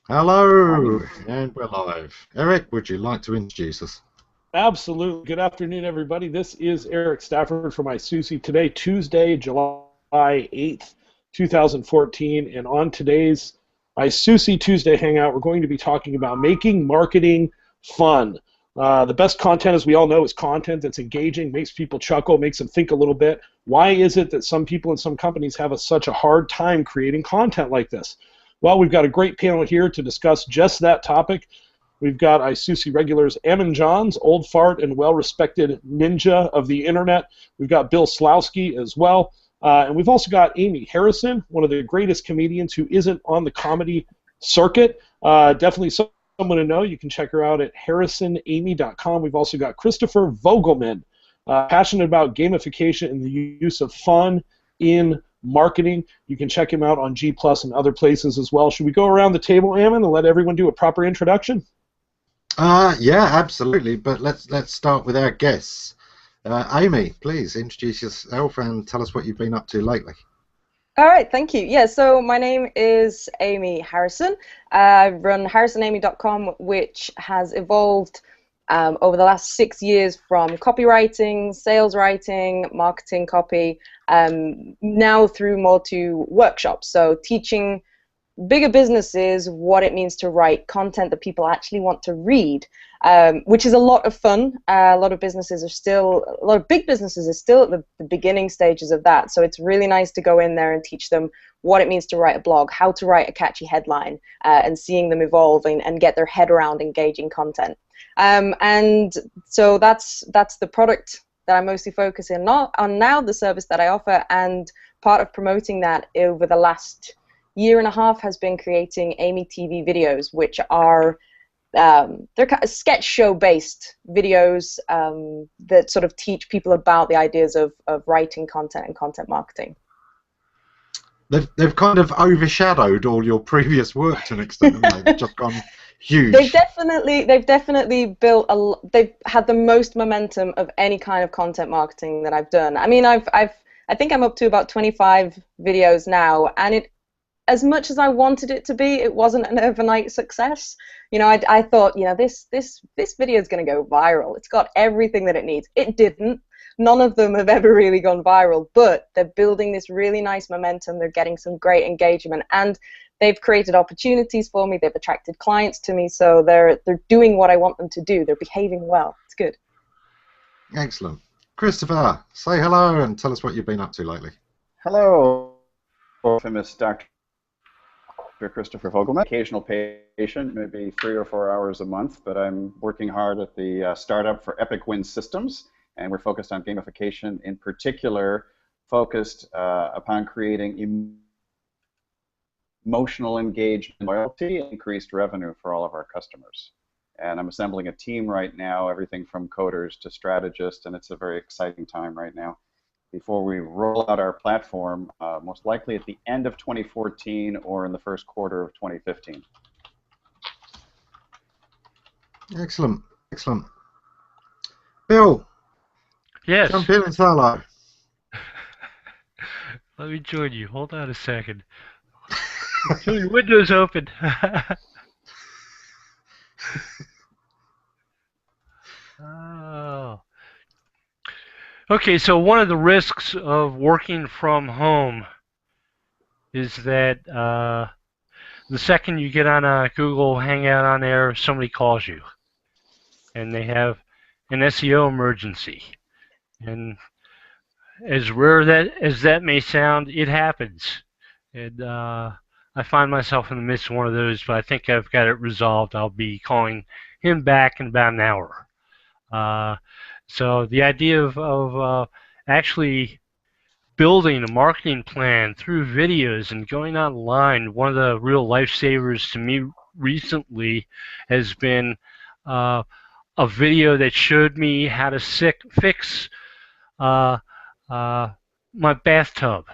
Hello, and we're live. Eric, would you like to introduce us? Absolutely. Good afternoon, everybody. This is Eric Stafford from ISOOSI. Today, Tuesday, July 8th, 2014. And on today's ISOOSI Tuesday Hangout, we're going to be talking about making marketing fun. The best content, as we all know, is content that's engaging, makes people chuckle, makes them think a little bit. Why is it that some people and some companies have such a hard time creating content like this? Well, we've got a great panel here to discuss just that topic. We've got ISOOSI regulars Ammon Johns, old fart and well-respected ninja of the internet. We've got Bill Slawski as well. And we've also got Amy Harrison, one of the greatest comedians who isn't on the comedy circuit. Definitely someone to know. You can check her out at harrisonamy.com. We've also got Christopher Vogelmann, passionate about gamification and the use of fun in marketing. You can check him out on G Plus and other places as well. Should we go around the table, Ammon, and let everyone do a proper introduction? Yeah, absolutely. But let's start with our guests. Amy, please introduce yourself and tell us what you've been up to lately. All right, thank you. Yeah, so my name is Amy Harrison. I run harrisonamy.com, which has evolved over the last 6 years from copywriting, sales writing, marketing copy, now through more to workshops. So teaching bigger businesses what it means to write content that people actually want to read, which is a lot of fun. A lot of big businesses are still at the beginning stages of that. So it's really nice to go in there and teach them what it means to write a blog, how to write a catchy headline, and seeing them evolve and get their head around engaging content. And so that's the product that I'm mostly focusing on now, the service that I offer, and part of promoting that over the last year and a half has been creating Amy TV videos, which are they're kind of sketch show based videos that sort of teach people about the ideas of writing content and content marketing. They've kind of overshadowed all your previous work to an extent, haven't they? They've just gone huge. They've definitely built they've had the most momentum of any kind of content marketing that I've done. I mean, I think I'm up to about 25 videos now, and as much as I wanted it to be, it wasn't an overnight success. You know, I thought, you know, this video is going to go viral. It's got everything that it needs. It didn't. None of them have ever really gone viral, but they're building this really nice momentum. They're getting some great engagement, and they've created opportunities for me. They've attracted clients to me, so they're doing what I want them to do. They're behaving well. It's good. Excellent. Christopher, say hello and tell us what you've been up to lately. Hello, famous Dr. Christopher Vogelmann, occasional patient, maybe 3 or 4 hours a month, but I'm working hard at the startup for Epic Win Systems, and we're focused on gamification, in particular focused upon creating emotional engagement, loyalty, and increased revenue for all of our customers. And I'm assembling a team right now, everything from coders to strategists, and it's a very exciting time right now before we roll out our platform, most likely at the end of 2014 or in the first quarter of 2015. Excellent, excellent. Bill, yes. Jump in and say hello. Let me join you. Hold on a second. Until your window's open. Oh. Okay, so one of the risks of working from home is that the second you get on a Google Hangout on there, somebody calls you, and they have an SEO emergency. And as rare as that may sound, it happens. And I find myself in the midst of one of those, but I think I've got it resolved. I'll be calling him back in about an hour. So the idea of actually building a marketing plan through videos and going online, one of the real lifesavers to me recently has been a video that showed me how to fix my bathtub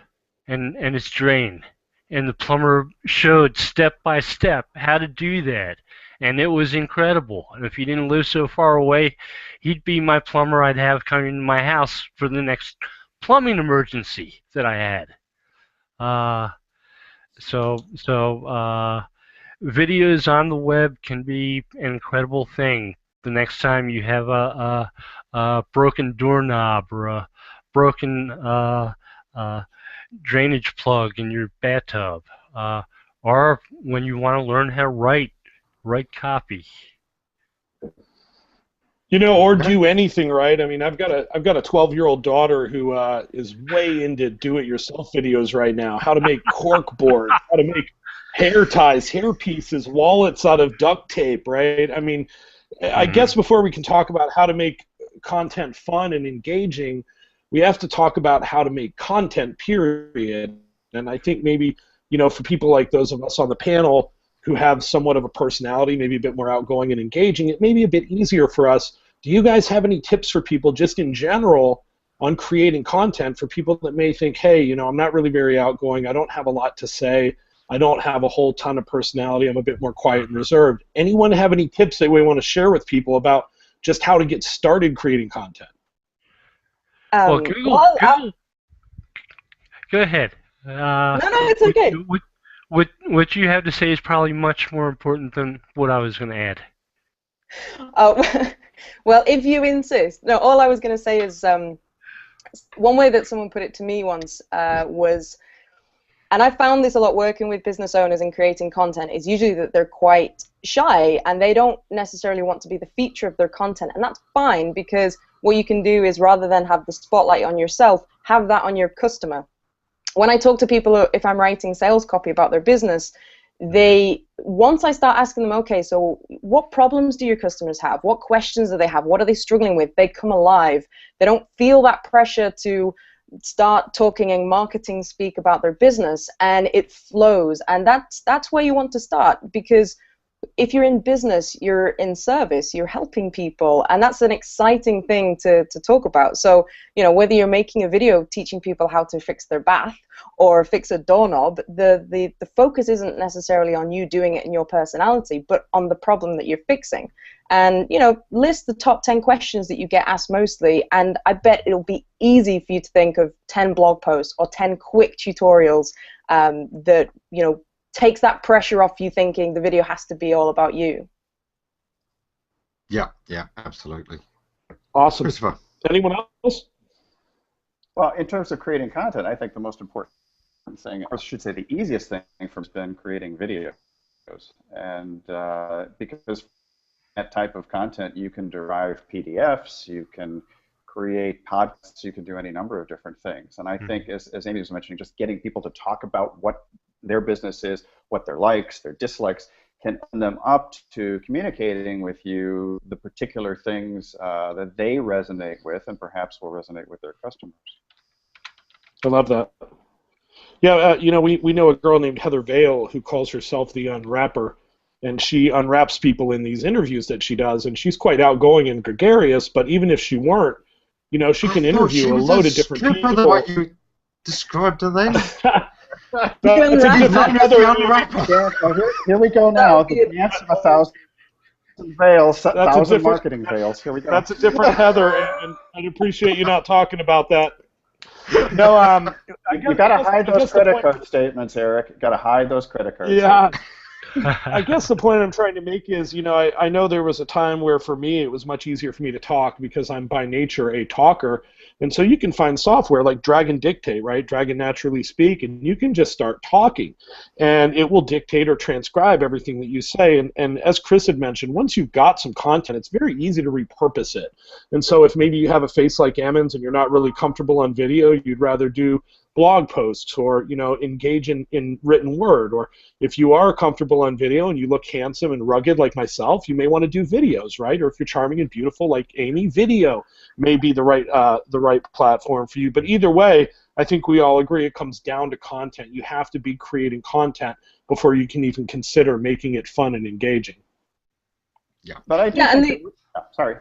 and its drain. And the plumber showed step by step how to do that. And it was incredible. And if he didn't live so far away, he'd be my plumber I'd have coming to my house for the next plumbing emergency that I had. videos on the web can be an incredible thing. The next time you have a broken doorknob or a broken drainage plug in your bathtub, or when you want to learn how to write copy. Or do anything, right? I mean, I've got a 12-year-old daughter who is way into do-it-yourself videos right now. How to make cork boards, how to make hair ties, hair pieces, wallets out of duct tape, right? I mean, I guess before we can talk about how to make content fun and engaging, we have to talk about how to make content, period. And I think maybe, for people like those of us on the panel who have somewhat of a personality, maybe a bit more outgoing and engaging, it may be a bit easier for us. Do you guys have any tips for people just in general on creating content for people that may think, hey, I'm not really very outgoing, I don't have a lot to say, I don't have a whole ton of personality, I'm a bit more quiet and reserved. Anyone have any tips that we want to share with people about just how to get started creating content? Well, Google, go ahead. No, it's okay. What you have to say is probably much more important than what I was going to add. Oh, well, if you insist. No, all I was going to say is one way that someone put it to me once was, and I found this a lot working with business owners and creating content, is usually that they're quite shy and they don't necessarily want to be the feature of their content, and that's fine, because what you can do is, rather than have the spotlight on yourself, have that on your customer. When I talk to people, if I'm writing sales copy about their business, once I start asking them, okay, so what problems do your customers have? What questions do they have? What are they struggling with? They come alive. They don't feel that pressure to start talking in marketing speak about their business, and it flows. And that's where you want to start, because if you're in business, you're in service, you're helping people, and that's an exciting thing to talk about. So, whether you're making a video teaching people how to fix their bath or fix a doorknob, the focus isn't necessarily on you doing it in your personality, but on the problem that you're fixing. And, list the top 10 questions that you get asked mostly, and I bet it'll be easy for you to think of 10 blog posts or 10 quick tutorials that, takes that pressure off you thinking the video has to be all about you. Yeah, absolutely. Awesome. Christopher. Anyone else? Well, in terms of creating content, I think the most important thing, or I should say the easiest thing, has been creating videos. And because that type of content, you can derive PDFs, you can create podcasts, you can do any number of different things. And I think, as Amy was mentioning, just getting people to talk about what their business is, what their likes, their dislikes, can open them up to communicating with you the particular things that they resonate with and perhaps will resonate with their customers. I love that. Yeah, we know a girl named Heather Vale who calls herself the Unwrapper, and she unwraps people in these interviews that she does, and she's quite outgoing and gregarious, but even if she weren't, she can interview a load of different people. The way you described her then. That's a different Heather. Here we go now. The dance of 1,000 veils, 1,000 marketing veils. Here we go. That's a different Heather, and I'd appreciate you not talking about that. No, you got to hide those credit card statements, Eric. You got to hide those credit cards. Yeah. I guess the point I'm trying to make is, I know there was a time where for me it was much easier for me to talk because I'm by nature a talker, and so you can find software like Dragon Dictate, right? Dragon Naturally Speak, and you can just start talking, and it will dictate or transcribe everything that you say. And as Chris had mentioned, once you've got some content, it's very easy to repurpose it. And so if maybe you have a face like Ammon's and you're not really comfortable on video, you'd rather do blog posts or engage in written word, or if you are comfortable on video and you look handsome and rugged like myself, you may want to do videos, right? Or if you're charming and beautiful like Amy, video may be the right platform for you. But either way, I think we all agree it comes down to content. You have to be creating content before you can even consider making it fun and engaging. Yeah, but I do sorry.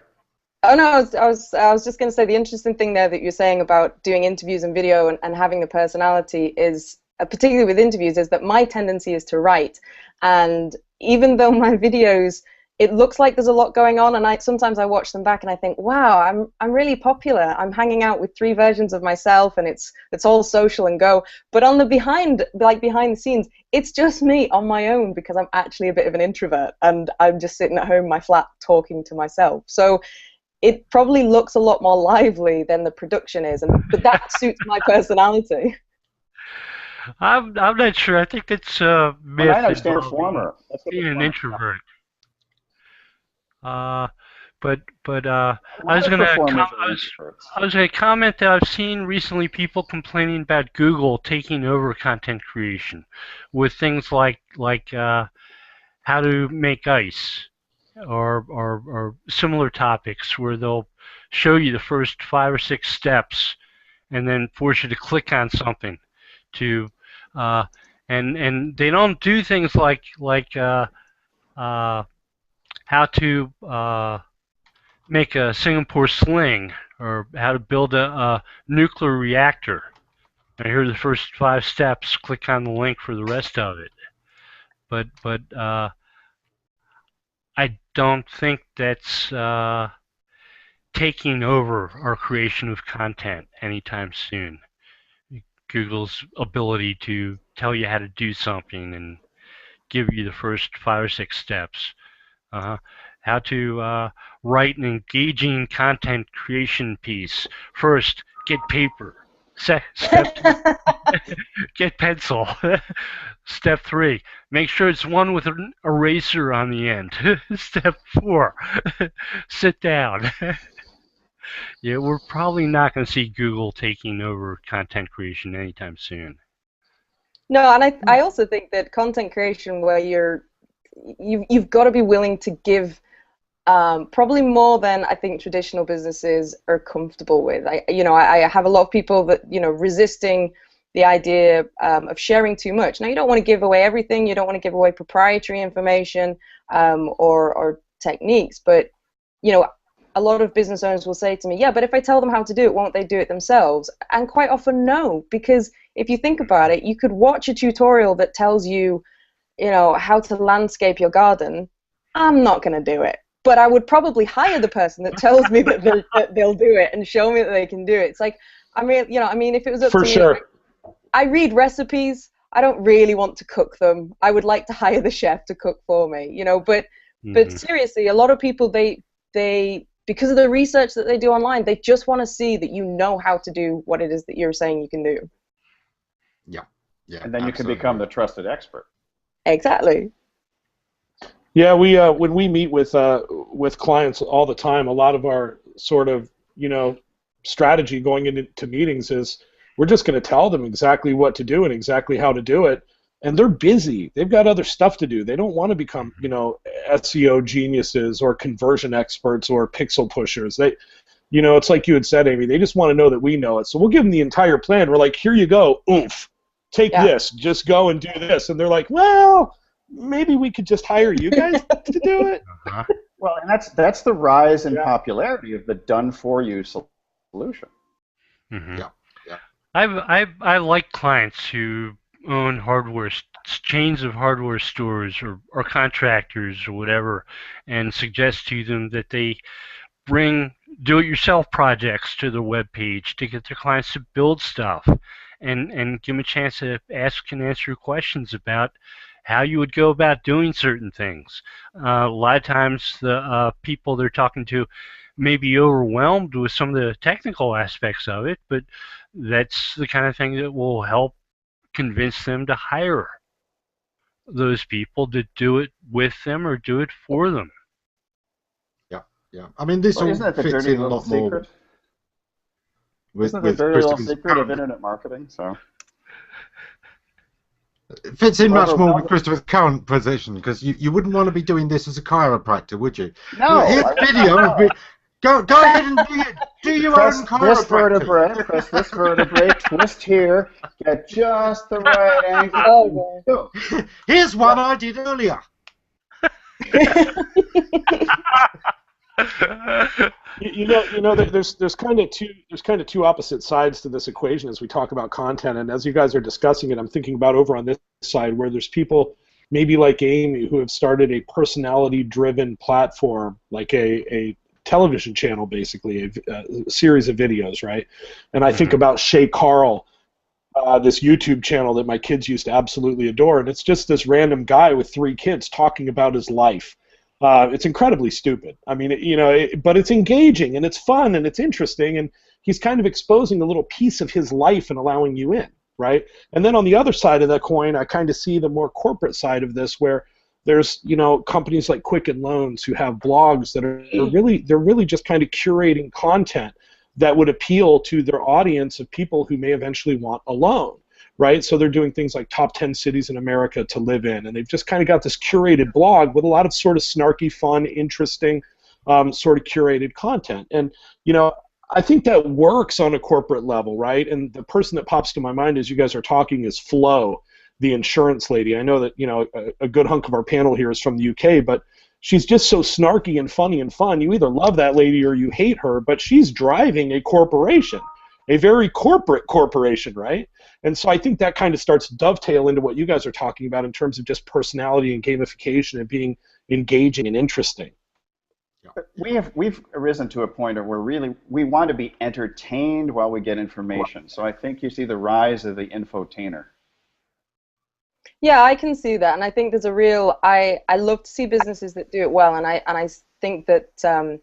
Oh no, I was just going to say the interesting thing there that you're saying about doing interviews and video and having the personality is, particularly with interviews, is that my tendency is to write. And even though my videos it looks like there's a lot going on, and sometimes I watch them back and I think, wow, I'm really popular. I'm hanging out with 3 versions of myself, and it's all social and go. But on the behind the scenes, it's just me on my own, because I'm actually a bit of an introvert, and I'm just sitting at home in my flat talking to myself. So it probably looks a lot more lively than the production is, but that suits my personality. I'm not sure. I think that's myth. Well, I understand performer. Being an introvert. But I was gonna comment that I've seen recently people complaining about Google taking over content creation with things like how to make ice or similar topics, where they'll show you the first 5 or 6 steps and then force you to click on something to and they don't do things like how to make a Singapore sling or how to build a nuclear reactor. And here are the first 5 steps. Click on the link for the rest of it. But I don't think that's taking over our creation of content anytime soon. Google's ability to tell you how to do something and give you the first 5 or 6 steps. How to write an engaging content creation piece. First, get paper. Step 2, get pencil. Step 3, make sure it's one with an eraser on the end. Step 4, sit down. Yeah, we're probably not going to see Google taking over content creation anytime soon. No, and I also think that content creation where you've got to be willing to give probably more than I think traditional businesses are comfortable with. I have a lot of people that resisting the idea of sharing too much. Now, you don't want to give away everything. You don't want to give away proprietary information or techniques, but a lot of business owners will say to me, yeah, but if I tell them how to do it, won't they do it themselves? And quite often, no, because if you think about it, you could watch a tutorial that tells you, how to landscape your garden. I'm not going to do it, but I would probably hire the person that tells me that they'll do it and show me that they can do it. It's like, if it was up to me, sure. I read recipes. I don't really want to cook them. I would like to hire the chef to cook for me, But seriously, a lot of people they because of the research that they do online, they just want to see that you know how to do what it is that you're saying you can do. Yeah. And then you can become the trusted expert. Exactly. Yeah, we when we meet with clients all the time, a lot of our sort of strategy going into meetings is we're just going to tell them exactly what to do and exactly how to do it, and they're busy. They've got other stuff to do. They don't want to become SEO geniuses or conversion experts or pixel pushers. They, it's like you had said, Amy. They just want to know that we know it. So we'll give them the entire plan. We're like, here you go, oomph, take this, just go and do this, and they're like, well, maybe we could just hire you guys to do it. Well, and that's the rise in popularity of the done-for-you solution. Mm-hmm. I like clients who own chains of hardware stores or contractors or whatever, and suggest to them that they bring do-it-yourself projects to their web page to get their clients to build stuff, and give them a chance to ask and answer questions about how you would go about doing certain things. A lot of times the people they're talking to may be overwhelmed with some of the technical aspects of it, but that's the kind of thing that will help convince them to hire those people to do it with them or do it for them. Yeah. I mean, this all fits in a lot more. Isn't it the dirty little secret of internet marketing? So it fits in much more with Christopher's current position, because you wouldn't want to be doing this as a chiropractor, would you? No. Here's a video of me. Go ahead and do your own chiropractor. Press this vertebrae, twist here, get just the right angle. Oh, here's one I did earlier. There's kind of two opposite sides to this equation as we talk about content, and as you guys are discussing it, I'm thinking about over on this side where there's people maybe like Amy, who have started a personality-driven platform, like a television channel, basically, a series of videos, right? And I think about Shay Carl, this YouTube channel that my kids used to absolutely adore, and it's just this random guy with 3 kids talking about his life. It's incredibly stupid. I mean, but it's engaging, and it's fun, and it's interesting, and he's kind of exposing a little piece of his life and allowing you in, right? And then on the other side of that coin, I kind of see the more corporate side of this, where there's companies like Quicken Loans who have blogs that are really just kind of curating content that would appeal to their audience of people who may eventually want a loan, right? So they're doing things like top 10 cities in America to live in, and they've just kind of got this curated blog with a lot of sort of snarky, fun, interesting, sort of curated content. And I think that works on a corporate level, right? And the person that pops to my mind as you guys are talking is Flo, the insurance lady. I know that a good hunk of our panel here is from the UK, but she's just so snarky and funny and fun. You either love that lady or you hate her, but she's driving a corporation, a very corporate corporation, right? And so I think that kind of starts to dovetail into what you guys are talking about in terms of just personality and gamification and being engaging and interesting. We've arisen to a point where we want to be entertained while we get information. So I think you see the rise of the infotainer. Yeah, I can see that, and I think there's a real. I love to see businesses that do it well, and I think that some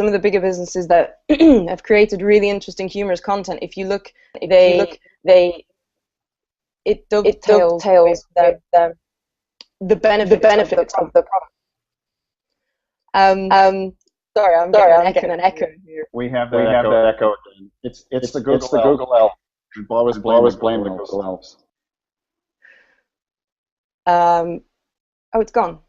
of the bigger businesses that have created really interesting, humorous content. If you look, it dovetails the benefits of the product. Sorry, I'm getting an echo here. We have that echo again. It's the Google L. People always blame the Google Elves. Oh, it's gone.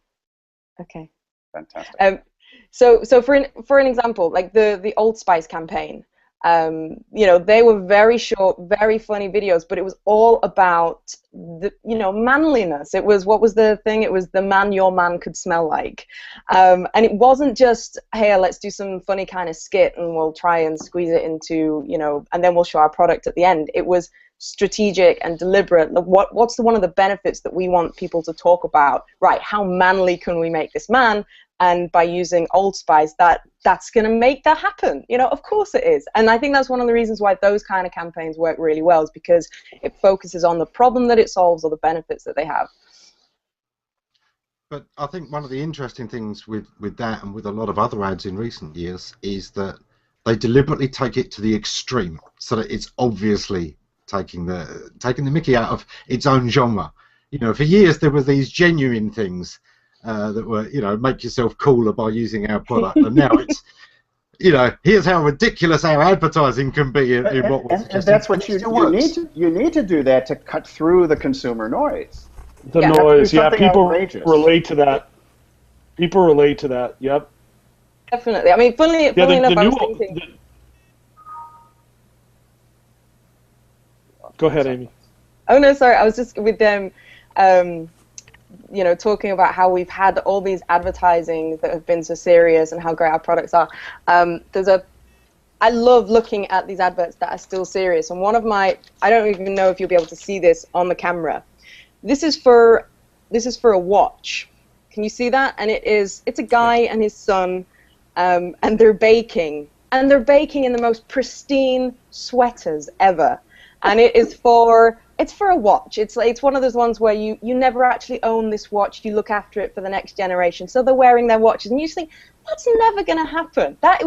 Okay. Fantastic. So for an example, like the Old Spice campaign, they were very short, very funny videos, but it was all about the manliness. It was, what was the thing? It was the man your man could smell like, and it wasn't just, hey, let's do some funny kind of skit and we'll try and squeeze it into and then we'll show our product at the end. It was strategic and deliberate. What's one of the benefits that we want people to talk about? Right, how manly can we make this man? And by using Old Spice, that's going to make that happen. Of course it is. And I think that's one of the reasons why those kind of campaigns work really well, is because it focuses on the problem that it solves or the benefits that they have. But I think one of the interesting things with that and with a lot of other ads in recent years is that they deliberately take it to the extreme, so that it's obviously taking the mickey out of its own genre. For years there were these genuine things that were, make yourself cooler by using our product, and now it's, here's how ridiculous our advertising can be in what was. And that's what you need to do that to cut through the consumer noise. The noise, yeah. People relate to that. People relate to that. Yep. Definitely. I mean, funnily enough, I was thinking. Go ahead, Amy. Oh no, sorry. I was just with them. Talking about how we've had all these advertising that have been so serious and how great our products are. I love looking at these adverts that are still serious. And one of my, I don't even know if you'll be able to see this on the camera. This is for a watch. Can you see that? And it's a guy and his son, and they're baking. And they're baking in the most pristine sweaters ever. And it's for a watch. It's one of those ones where you never actually own this watch. You look after it for the next generation. So they're wearing their watches, and you just think, that's never going to happen. That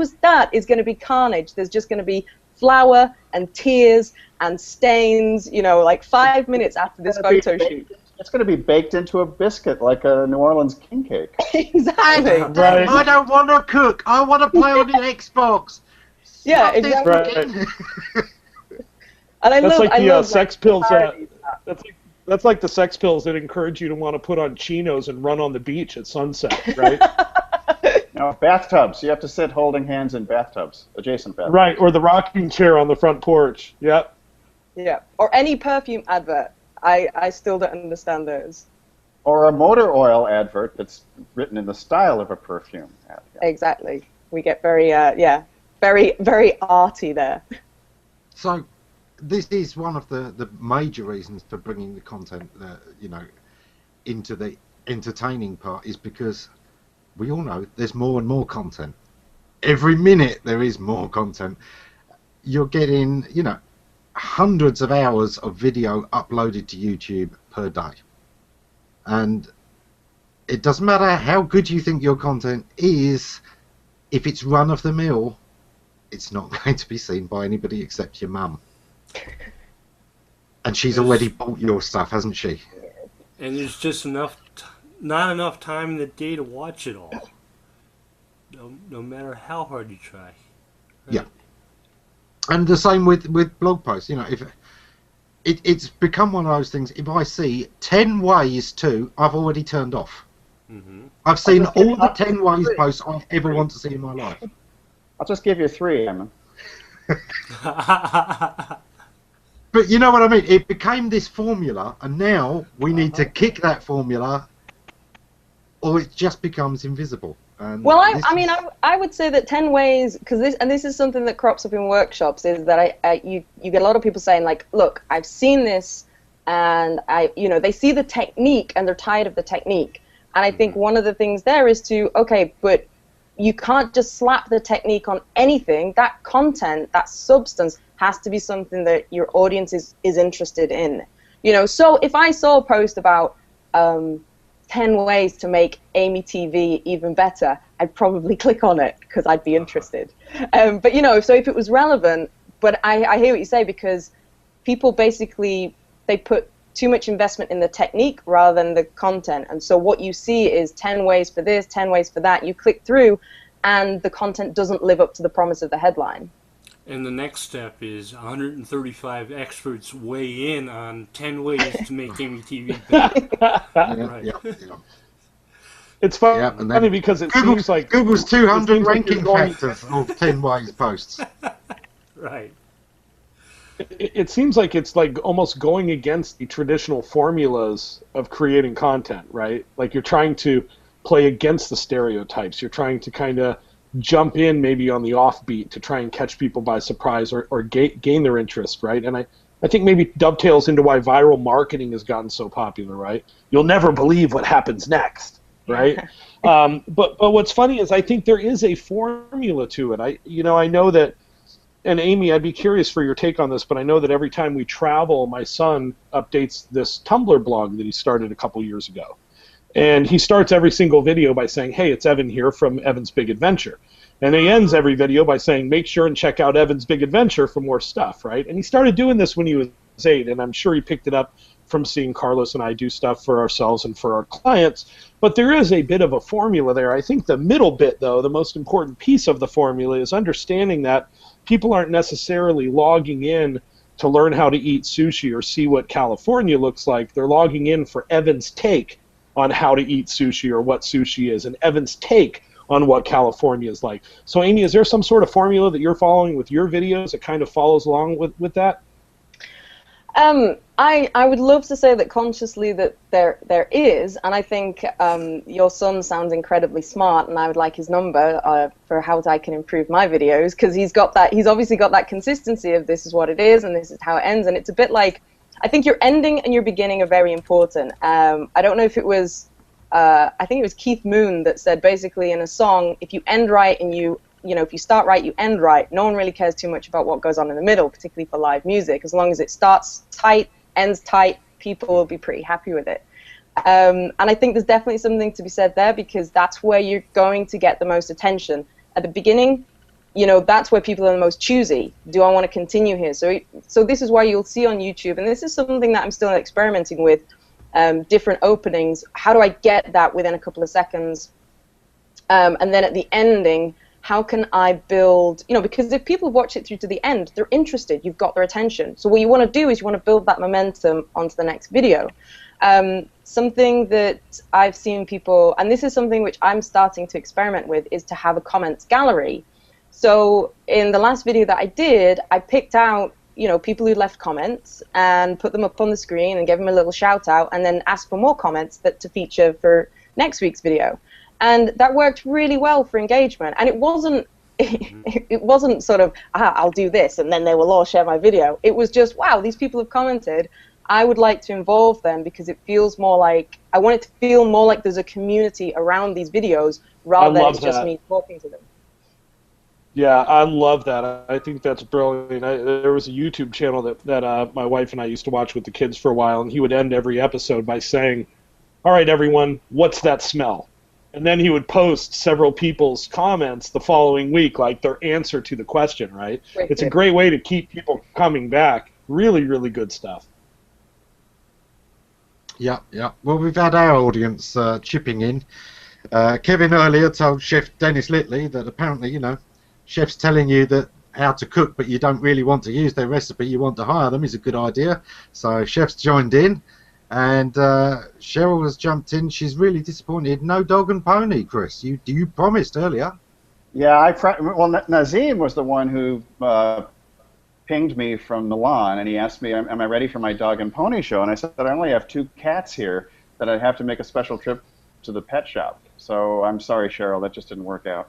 is going to be carnage. There's just going to be flour and tears and stains. Like 5 minutes after this photo shoot. It's going to be baked into a biscuit like a New Orleans king cake. Exactly. Right. I don't want to cook. I want to play on the Xbox. Yeah, exactly. Right. And that's like the sex pills. That's like the sex pills that encourage you to want to put on chinos and run on the beach at sunset, right? No, bathtubs. You have to sit holding hands in bathtubs, adjacent bathtubs. Right, or the rocking chair on the front porch. Yep. Yeah, or any perfume advert. I still don't understand those. Or a motor oil advert that's written in the style of a perfume. Yeah. Exactly. We get very, very, very arty there. So this is one of the major reasons for bringing the content, into the entertaining part is because we all know there's more and more content. Every minute there is more content. You're getting, you know, hundreds of hours of video uploaded to YouTube per day. And it doesn't matter how good you think your content is, if it's run of the mill, it's not going to be seen by anybody except your mum. And she's already bought your stuff, hasn't she? And there's just not enough time in the day to watch it all. No matter how hard you try. Right? Yeah. And the same with blog posts. You know, if it's become one of those things, if I see 10 ways to, I've already turned off. Mm-hmm. I've seen all the 10 ways posts I ever want to see in my life. I'll just give you 3, Ammon. But you know what I mean? It became this formula, and now we need to kick that formula, or it just becomes invisible. And well, I would say that 10 ways, because this is something that crops up in workshops, is that you get a lot of people saying, like, look, I've seen this, and they see the technique and they're tired of the technique. And I think one of the things there is to, okay, but you can't just slap the technique on anything. That content, that substance, has to be something that your audience is interested in. You know, so if I saw a post about 10 ways to make Amy TV even better, I'd probably click on it because I'd be interested. But, you know, so if it was relevant, but I hear what you say, because people basically, they put too much investment in the technique rather than the content. And so what you see is 10 ways for this, 10 ways for that. You click through and the content doesn't live up to the promise of the headline. And the next step is 135 experts weigh in on 10 ways to make Amy TV better. Right. Yeah. It's funny because it seems like Google's 200 ranking factors of 10 ways posts. Right. It seems like it's like almost going against the traditional formulas of creating content, right? Like you're trying to play against the stereotypes. You're trying to kind of jump in maybe on the offbeat to try and catch people by surprise or gain their interest, right? And I think maybe dovetails into why viral marketing has gotten so popular, right? You'll never believe what happens next, right? But what's funny is I think there is a formula to it. I know that, and Amy, I'd be curious for your take on this, but I know that every time we travel, my son updates this Tumblr blog that he started a couple years ago. And he starts every single video by saying, hey, it's Evan here from Evan's Big Adventure. And he ends every video by saying, make sure and check out Evan's Big Adventure for more stuff, right? And he started doing this when he was 8, and I'm sure he picked it up from seeing Carlos and I do stuff for ourselves and for our clients. But there is a bit of a formula there. I think the middle bit, though, the most important piece of the formula is understanding that people aren't necessarily logging in to learn how to eat sushi or see what California looks like. They're logging in for Evan's take on how to eat sushi or what sushi is, and Evan's take on what California is like. So, Amy, is there some sort of formula that you're following with your videos that kind of follows along with that? I would love to say that consciously that there is, and I think your son sounds incredibly smart, and I would like his number for how I can improve my videos, because he's obviously got that consistency of this is what it is and this is how it ends, and it's a bit like, I think your ending and your beginning are very important. I don't know if it was, I think it was Keith Moon that said basically in a song, if you end right and if you start right, you end right. No one really cares too much about what goes on in the middle, particularly for live music. As long as it starts tight, ends tight, people will be pretty happy with it. And I think there's definitely something to be said there, because that's where you're going to get the most attention. At the beginning, that's where people are the most choosy. Do I want to continue here? So this is why you'll see on YouTube, and this is something that I'm still experimenting with, different openings. How do I get that within a couple of seconds? And then at the ending, how can I build, because if people watch it through to the end, they're interested, you've got their attention. So what you want to do is you want to build that momentum onto the next video. Something that I've seen people, and this is something which I'm starting to experiment with, is to have a comments gallery. So in the last video that I did, I picked out, people who left comments and put them up on the screen and gave them a little shout out, and then asked for more comments to feature for next week's video. And that worked really well for engagement. And it wasn't sort of, I'll do this and then they will all share my video. It was just, wow, these people have commented. I would like to involve them because it feels more like, I want it to feel more like there's a community around these videos rather than it's just me talking to them. Yeah, I love that. I think that's brilliant. There was a YouTube channel that my wife and I used to watch with the kids for a while, and he would end every episode by saying, "All right, everyone, what's that smell?" And then he would post several people's comments the following week, like their answer to the question, right? It's a great way to keep people coming back. Really, really good stuff. Yeah, yeah. Well, we've had our audience chipping in. Kevin earlier told Chef Dennis Litley that apparently, you know, chefs telling you that how to cook, but you don't really want to use their recipe, you want to hire them, is a good idea. So chefs joined in, and Cheryl has jumped in. She's really disappointed. No dog and pony, Chris. You promised earlier. Yeah, well, Nazim was the one who pinged me from Milan, and he asked me, am I ready for my dog and pony show? And I said that I only have 2 cats here, that I'd have to make a special trip to the pet shop. So I'm sorry, Cheryl, that just didn't work out.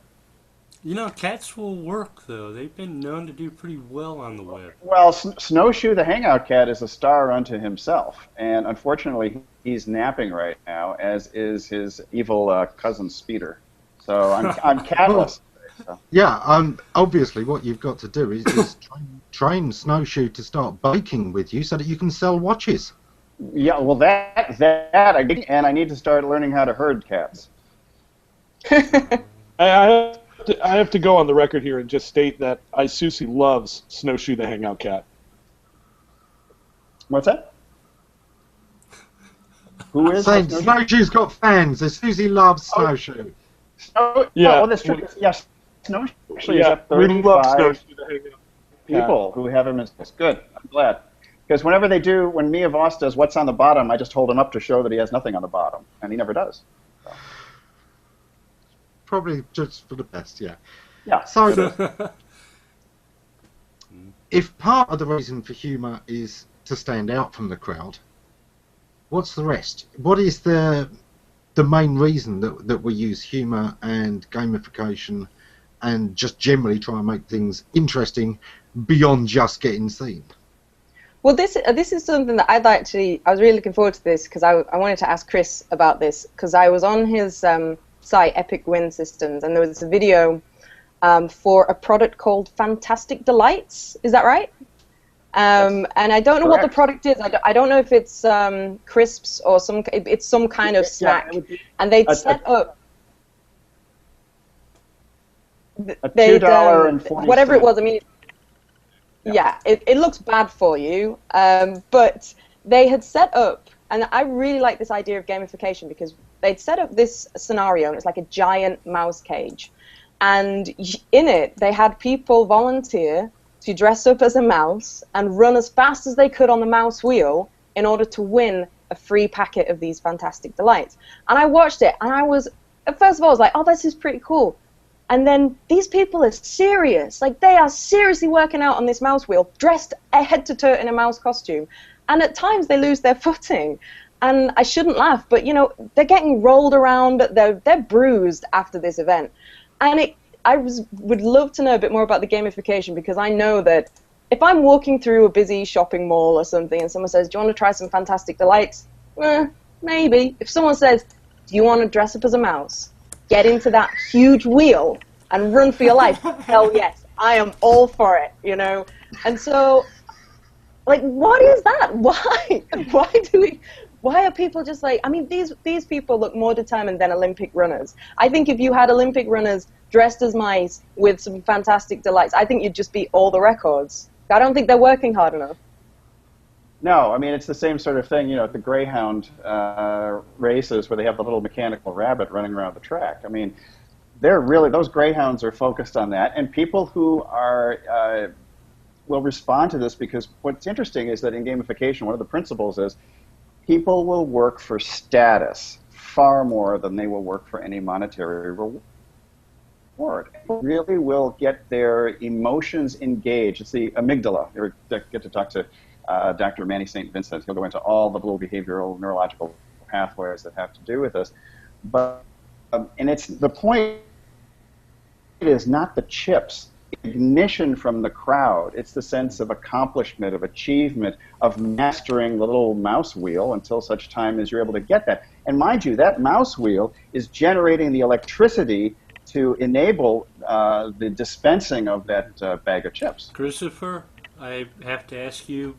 You know, cats will work, though. They've been known to do pretty well on the web. Well, Snowshoe the Hangout Cat is a star unto himself, and unfortunately he's napping right now, as is his evil cousin Speeder. So I'm catless. So. Yeah, obviously what you've got to do is train Snowshoe to start baking with you so that you can sell watches. Yeah, well, that and I need to start learning how to herd cats. I have to go on the record here and just state that ISOOSI loves Snowshoe the Hangout Cat. What's that? Who is saying Snowshoe's got fans. ISOOSI loves Snowshoe. Yeah, well, that's true. Yes, Snowshoe actually is up 35 people who have him. It's good. I'm glad. Because whenever they do, when Mia Voss does What's on the Bottom, I just hold him up to show that he has nothing on the bottom, and he never does. So. Probably just for the best, yeah. Yeah. So, if part of the reason for humour is to stand out from the crowd, what's the rest? What is the main reason that we use humour and gamification and just generally try and make things interesting beyond just getting seen? Well, this is something that I was really looking forward to this because I wanted to ask Chris about this because I was on his site, Epic Win Systems, and there was a video for a product called Fantastic Delights. Is that right? And I don't know what the product is. I don't know if it's crisps or it's some kind of snack. And they'd set up a $2.40 whatever it was. I mean, yeah, it looks bad for you, but they had set up, and I really like this idea of gamification because they'd set up this scenario, and it's like a giant mouse cage, and in it they had people volunteer to dress up as a mouse and run as fast as they could on the mouse wheel in order to win a free packet of these Fantastic Delights. And I watched it, and first of all I was like, oh, this is pretty cool. And then these people are serious. Like, they are seriously working out on this mouse wheel, dressed head to toe in a mouse costume. And at times they lose their footing. And I shouldn't laugh, but, you know, they're getting rolled around. They're bruised after this event. And would love to know a bit more about the gamification, because I know that if I'm walking through a busy shopping mall or something and someone says, do you want to try some Fantastic Delights? Maybe. If someone says, do you want to dress up as a mouse? Get into that huge wheel and run for your life. Hell yes, I am all for it, you know. And so, like, what is that? Why are people just like, I mean, these people look more determined than Olympic runners. I think if you had Olympic runners dressed as mice with some Fantastic Delights, I think you'd just beat all the records. I don't think they're working hard enough. No, I mean, it's the same sort of thing, you know, at the Greyhound races where they have the little mechanical rabbit running around the track. I mean, those Greyhounds are focused on that, and people who will respond to this, because what's interesting is that in gamification, one of the principles is people will work for status far more than they will work for any monetary reward. People really will get their emotions engaged. It's the amygdala. You get to talk to Dr. Manny St. Vincent. He'll go into all the little behavioral neurological pathways that have to do with this. But and it's the point is not the chips. ignition from the crowd. It's the sense of accomplishment, of achievement, of mastering the little mouse wheel until such time as you're able to get that. And mind you, that mouse wheel is generating the electricity to enable the dispensing of that bag of chips. Christopher, I have to ask you,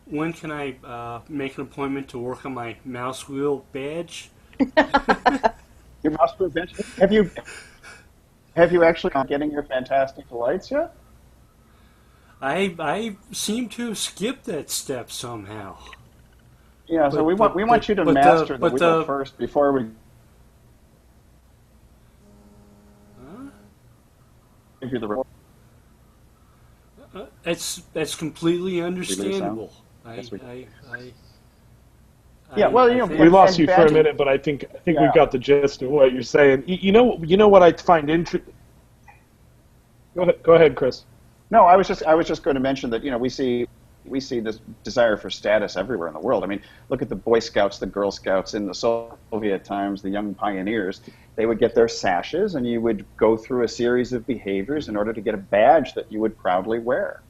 when can I make an appointment to work on my mouse wheel badge? Your mouse wheel badge? Have you actually getting your Fantastic Delights yet? I seem to have skipped that step somehow. Yeah, so we want you to master the wheel first before we give you the. That's completely understandable. Yeah, well, you know, we lost you for a minute, but I think we got the gist of what you're saying. You know what I find interesting. Go ahead, Chris. No, I was just going to mention that, you know, we see this desire for status everywhere in the world. I mean, look at the Boy Scouts, the Girl Scouts in the Soviet times, the young pioneers. They would get their sashes, and you would go through a series of behaviors in order to get a badge that you would proudly wear.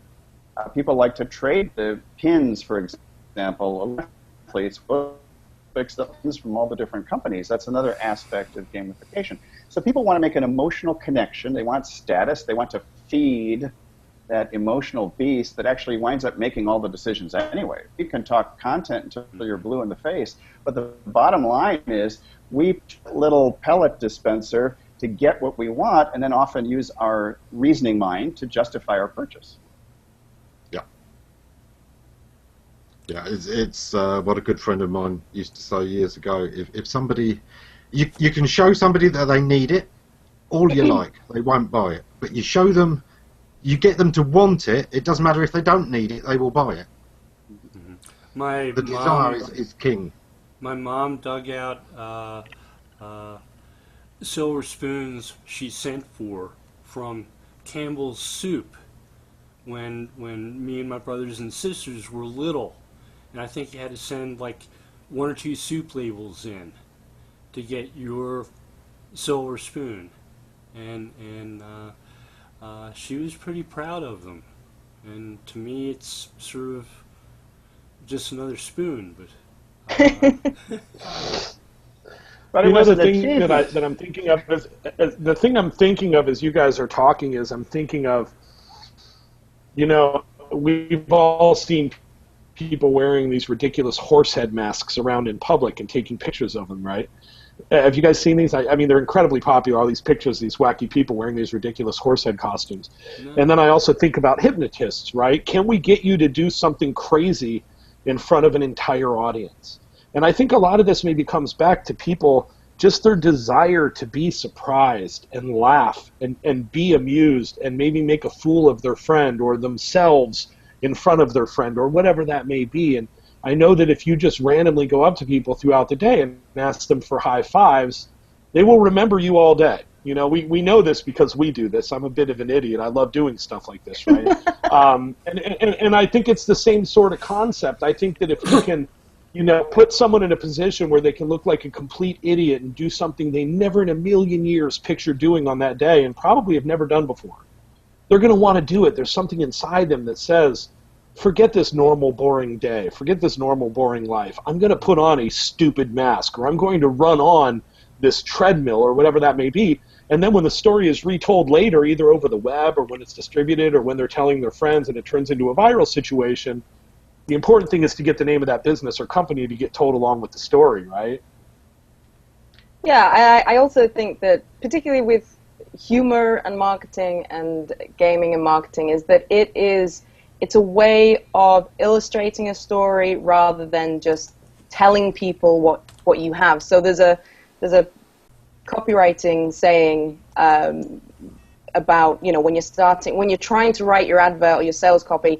People like to trade the pins, for example, athletes fix the pins from all the different companies. That's another aspect of gamification. So people want to make an emotional connection. They want status. They want to feed that emotional beast that actually winds up making all the decisions anyway. You can talk content until you're blue in the face, but the bottom line is we little pellet dispenser to get what we want, and then often use our reasoning mind to justify our purchase. Yeah, it's what a good friend of mine used to say years ago. If somebody, you can show somebody that they need it, all you like, they won't buy it. But you show them, you get them to want it, it doesn't matter if they don't need it, they will buy it. Mm-hmm. The desire is king. My mom dug out silver spoons she sent for from Campbell's Soup when me and my brothers and sisters were little. And I think you had to send like 1 or 2 soup labels in to get your silver spoon, and she was pretty proud of them. And to me, it's sort of just another spoon, but. But you know, the thing that I'm thinking of is the thing I'm thinking of as you guys are talking is I'm thinking of, you know, we've all seen people wearing these ridiculous horse head masks around in public and taking pictures of them, right? Have you guys seen these? I mean, they're incredibly popular, all these pictures of these wacky people wearing these ridiculous horse head costumes. No. And then I also think about hypnotists, right? Can we get you to do something crazy in front of an entire audience? And I think a lot of this maybe comes back to people, just their desire to be surprised and laugh and be amused and maybe make a fool of their friend or themselves in front of their friend or whatever that may be. And I know that if you just randomly go up to people throughout the day and ask them for high fives, they will remember you all day. You know, we know this because we do this. I'm a bit of an idiot. I love doing stuff like this, right? And I think it's the same sort of concept. I think that if you can, you know, put someone in a position where they can look like a complete idiot and do something they never in a million years pictured doing on that day and probably have never done before, they're going to want to do it. There's something inside them that says, forget this normal, boring day. Forget this normal, boring life. I'm going to put on a stupid mask, or I'm going to run on this treadmill, or whatever that may be. And then when the story is retold later, either over the web or when it's distributed or when they're telling their friends and it turns into a viral situation, the important thing is to get the name of that business or company to get told along with the story, right? Yeah, I also think that particularly with humor and marketing and gaming and marketing is that it's a way of illustrating a story rather than just telling people what you have. So there's a copywriting saying about, you know, when you're trying to write your advert or your sales copy,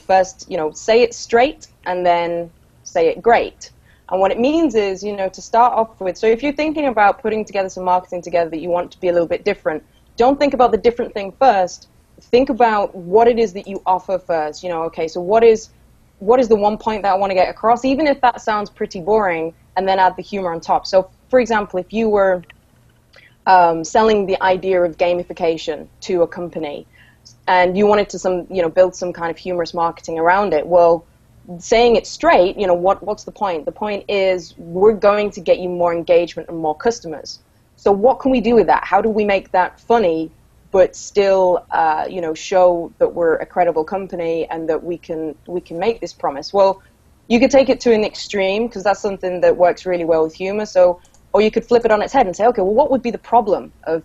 first, you know, say it straight and then say it great. And what it means is, you know, to start off with, so if you're thinking about putting together some marketing together that you want to be a little bit different, don't think about the different thing first. Think about what it is that you offer first. You know, okay, so what is the one point that I want to get across, even if that sounds pretty boring, and then add the humor on top. So, for example, if you were selling the idea of gamification to a company, and you wanted to build some kind of humorous marketing around it. Well, saying it straight, what's the point? The point is we're going to get you more engagement and more customers. So what can we do with that? How do we make that funny, but still, show that we're a credible company and that we can make this promise? Well, you could take it to an extreme, because that's something that works really well with humor. So, or you could flip it on its head and say, okay, well, what would be the problem of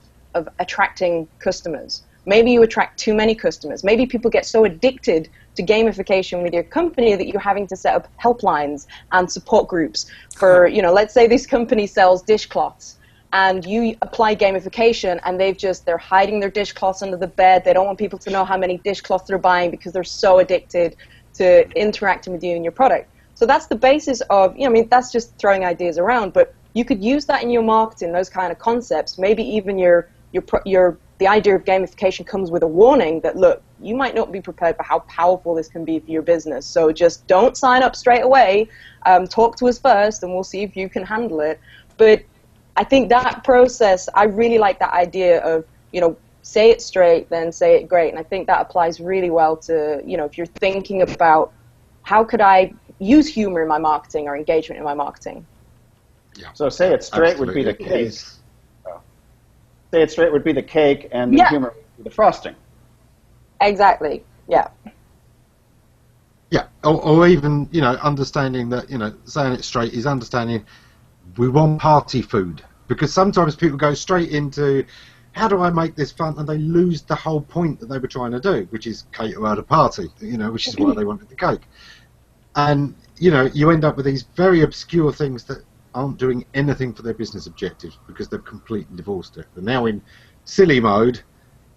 attracting customers? Maybe you attract too many customers. Maybe people get so addicted to gamification with your company that you're having to set up helplines and support groups for, let's say this company sells dishcloths, and you apply gamification, and they're hiding their dishcloths under the bed. They don't want people to know how many dishcloths they're buying because they're so addicted to interacting with you and your product. So that's the basis of, that's just throwing ideas around, but you could use that in your marketing, those kind of concepts. Maybe even the idea of gamification comes with a warning that, look, you might not be prepared for how powerful this can be for your business. So just don't sign up straight away. Talk to us first, and we'll see if you can handle it. But I think that process, I really like that idea of, say it straight, then say it great. And I think that applies really well to, if you're thinking about how could I use humor in my marketing or engagement in my marketing. Yeah. So say it straight would be the case. Say it straight would be the cake, and the humor would be the frosting. Exactly. Yeah. Yeah, or even, understanding that, saying it straight is understanding we want party food. Because sometimes people go straight into, how do I make this fun? And they lose the whole point that they were trying to do, which is cater at a party, which is why they wanted the cake. And, you end up with these very obscure things that aren't doing anything for their business objectives because they've completely divorced it. They're now in silly mode,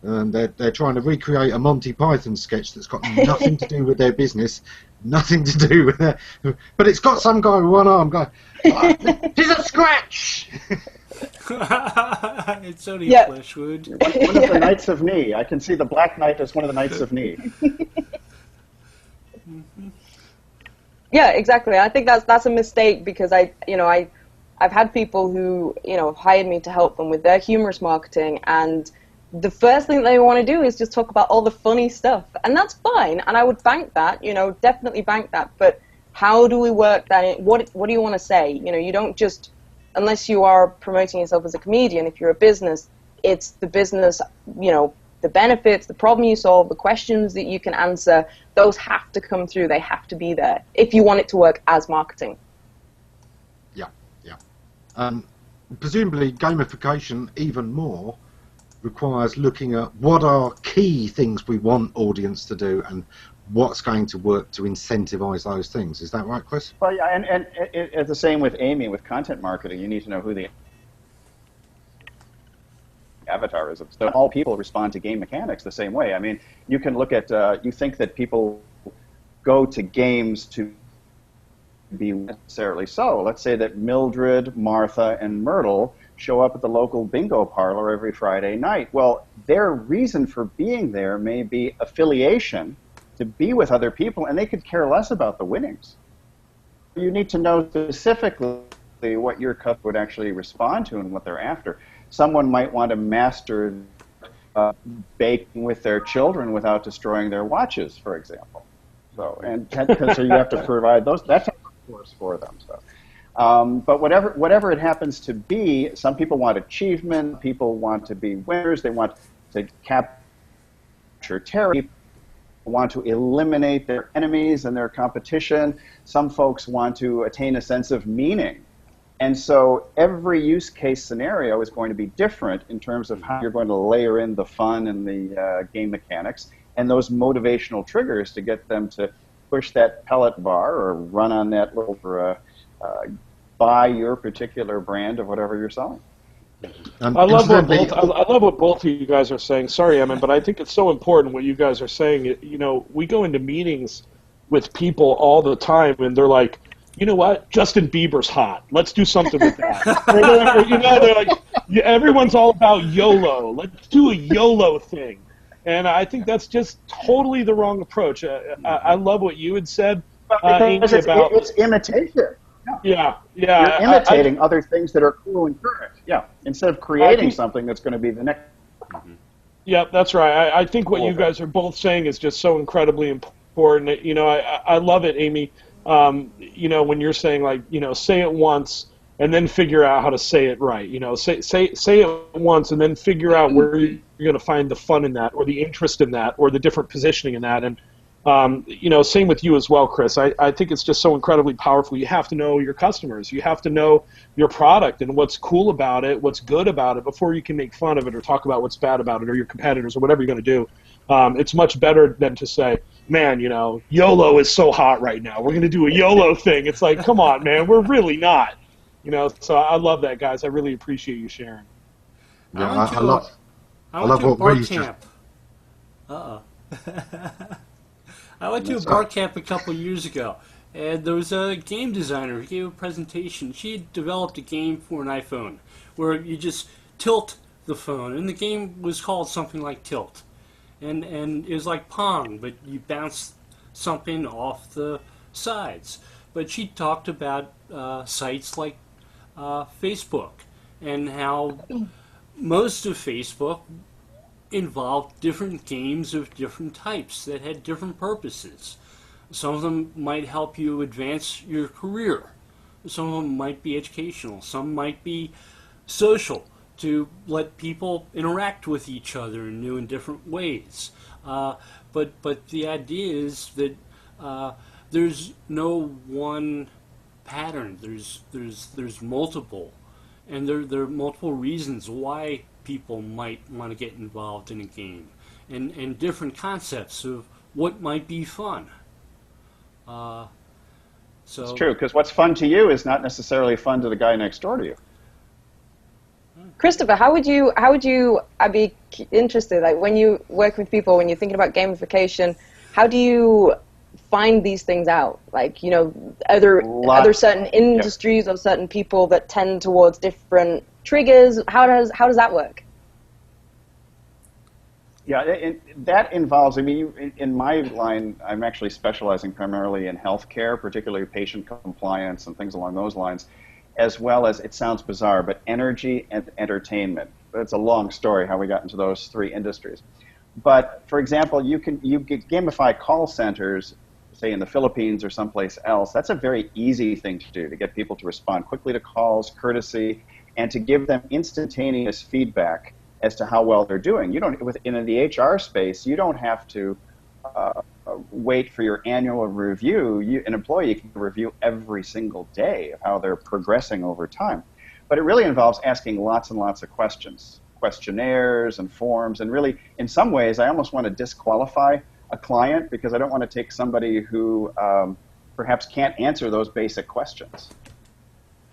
and they're trying to recreate a Monty Python sketch that's got nothing to do with their business, nothing to do with their... But it's got some guy with one arm going, "He's a scratch!" It's only flesh wound. One of the Knights of Knee. I can see the Black Knight as one of the Knights of Knee. Yeah, exactly. I think that's a mistake, because I've had people who hired me to help them with their humorous marketing, and the first thing they want to do is just talk about all the funny stuff, and that's fine, and I would bank that, definitely bank that. But how do we work that in? What do you want to say? You don't just, unless you are promoting yourself as a comedian. If you're a business, it's the business, the benefits, the problem you solve, the questions that you can answer, those have to come through. They have to be there if you want it to work as marketing. Yeah. Presumably gamification even more requires looking at what are key things we want audience to do and what's going to work to incentivize those things. Is that right, Chris? Well, yeah, and it's the same with Amy, with content marketing. You need to know who the avatar is. So all people respond to game mechanics the same way. I mean, you can look at, you think that people go to games to be necessarily so. Let's say that Mildred, Martha, and Myrtle show up at the local bingo parlor every Friday night. Well, their reason for being there may be affiliation to be with other people, and they could care less about the winnings. You need to know specifically what your customer would actually respond to and what they're after. Someone might want to master baking with their children without destroying their watches, for example. So, so you have to provide that type of course for them. So. But whatever it happens to be, some people want achievement, people want to be winners, they want to capture territory, people want to eliminate their enemies and their competition. Some folks want to attain a sense of meaning. And so every use case scenario is going to be different in terms of how you're going to layer in the fun and the game mechanics and those motivational triggers to get them to push that pellet bar or run on that little buy your particular brand of whatever you're selling. I love what both of you guys are saying. Sorry, Ammon, but I think it's so important what you guys are saying. We go into meetings with people all the time, and they're like, you know what? Justin Bieber's hot. Let's do something with that. They're like, everyone's all about YOLO. Let's do a YOLO thing. And I think that's just totally the wrong approach. I love what you had said, Amy, about... It's imitation. Yeah, You're yeah. imitating other things that are cool and current. Yeah, instead of creating something that's going to be the next. Yeah, that's right. I think what Cool you thing. guys are both saying is just so incredibly important. You know, I love it, Amy. You know, when you're saying like, you know, say it once and then figure out how to say it right. You know, say it once and then figure out where you're going to find the fun in that, or the interest in that, or the different positioning in that. And you know, same with you as well, Chris. I think it's just so incredibly powerful. You have to know your customers. You have to know your product and what's cool about it, what's good about it, before you can make fun of it or talk about what's bad about it, or your competitors, or whatever you're going to do. It's much better than to say, man, you know, YOLO is so hot right now. We're going to do a YOLO thing. It's like, come on, man, we're really not. You know, so I love that, guys. I really appreciate you sharing. Yeah, I I went love to a what bar Ree's camp. I went to a bar camp a couple years ago, and there was a game designer who gave a presentation. She had developed a game for an iPhone where you just tilt the phone, and the game was called something like Tilt. And it was like Pong, but you bounce something off the sides. But she talked about sites like Facebook, and how most of Facebook involved different games of different types that had different purposes. Some of them might help you advance your career. Some of them might be educational. Some might be social, to let people interact with each other in new and different ways. But the idea is that there's no one pattern. There's multiple, and there are multiple reasons why people might want to get involved in a game, and different concepts of what might be fun. So It's true, because what's fun to you is not necessarily fun to the guy next door to you. Christopher, I'd be interested, like when you work with people, when you're thinking about gamification, how do you find these things out? Like, you know, are there certain industries or certain people that tend towards different triggers? How does that work? Yeah, that involves, I mean, in my line, I'm actually specializing primarily in healthcare, particularly patient compliance and things along those lines, as well as, it sounds bizarre, but energy and entertainment. It's a long story how we got into those three industries. But, for example, you gamify call centers, say in the Philippines or someplace else. That's a very easy thing to do, to get people to respond quickly to calls, courtesy, and to give them instantaneous feedback as to how well they're doing. You don't, in the HR space, you don't have to wait for your annual review. An employee can review every single day of how they're progressing over time. But it really involves asking lots and lots of questions, questionnaires and forms, and really, in some ways, I almost want to disqualify a client because I don't want to take somebody who perhaps can't answer those basic questions.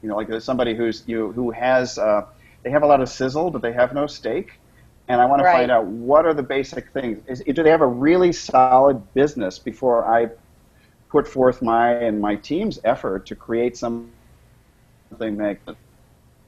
You know, like there's somebody who has, they have a lot of sizzle, but they have no steak. And I want to find out what are the basic things. Do they have a really solid business before I put forth my team's effort to create something magnificent?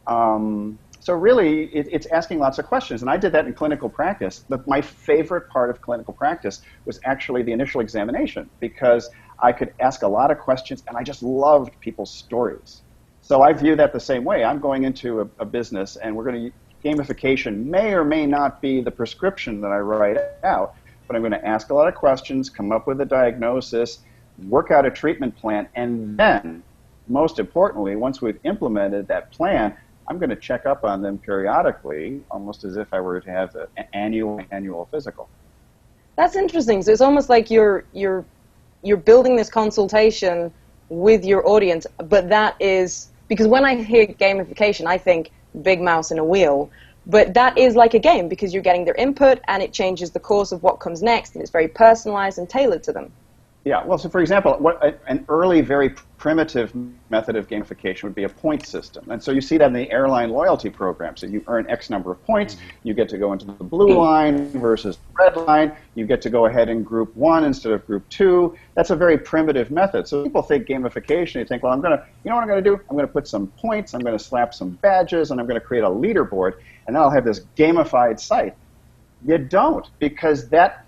So really, it's asking lots of questions. And I did that in clinical practice. My favorite part of clinical practice was actually the initial examination, because I could ask a lot of questions, and I just loved people's stories. So I view that the same way. I'm going into a business, and we're going to gamification may or may not be the prescription that I write out, but I'm going to ask a lot of questions, come up with a diagnosis, work out a treatment plan, and then, most importantly, once we've implemented that plan, I'm going to check up on them periodically, almost as if I were to have an annual physical. That's interesting. So it's almost like you're building this consultation with your audience, but that is, because when I hear gamification, I think big mouse in a wheel, but that is like a game because you're getting their input and it changes the course of what comes next, and it's very personalized and tailored to them. Yeah, well, so for example, an early, very primitive method of gamification would be a point system. And so you see that in the airline loyalty program. So you earn X number of points, you get to go into the blue line versus the red line, you get to go ahead in group 1 instead of group 2. That's a very primitive method. So people think gamification, you think, well, you know what I'm going to do? I'm going to put some points, I'm going to slap some badges, and I'm going to create a leaderboard, and then I'll have this gamified site. You don't, because that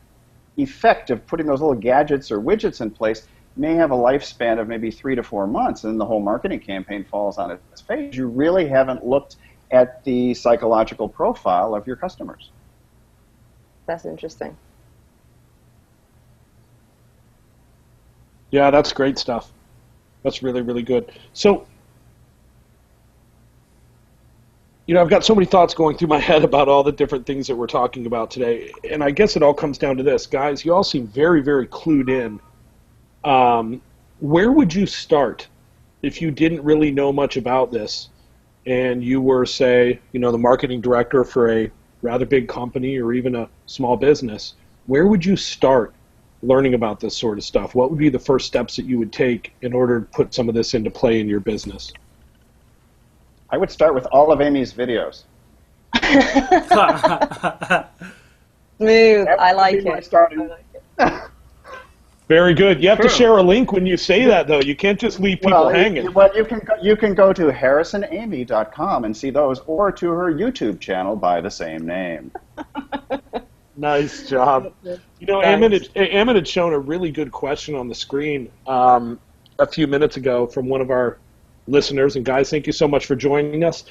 effect of putting those little gadgets or widgets in place may have a lifespan of maybe 3 to 4 months, and the whole marketing campaign falls on its face. You really haven't looked at the psychological profile of your customers. That's interesting. Yeah, that's great stuff. That's really, really good. So, I've got so many thoughts going through my head about all the different things that we're talking about today, and I guess it all comes down to this. Guys, you all seem very, very clued in. Where would you start if you didn't really know much about this and you were, say, the marketing director for a rather big company or even a small business? Where would you start learning about this sort of stuff? What would be the first steps that you would take in order to put some of this into play in your business? I would start with all of Amy's videos. Smooth. I like it. Very good. You have to share a link when you say that, though. You can't just leave people hanging. Well, you can go to harrisonamy.com and see those, or to her YouTube channel by the same name. Nice job. Ammon had shown a really good question on the screen a few minutes ago from one of our listeners. And guys, thank you so much for joining us.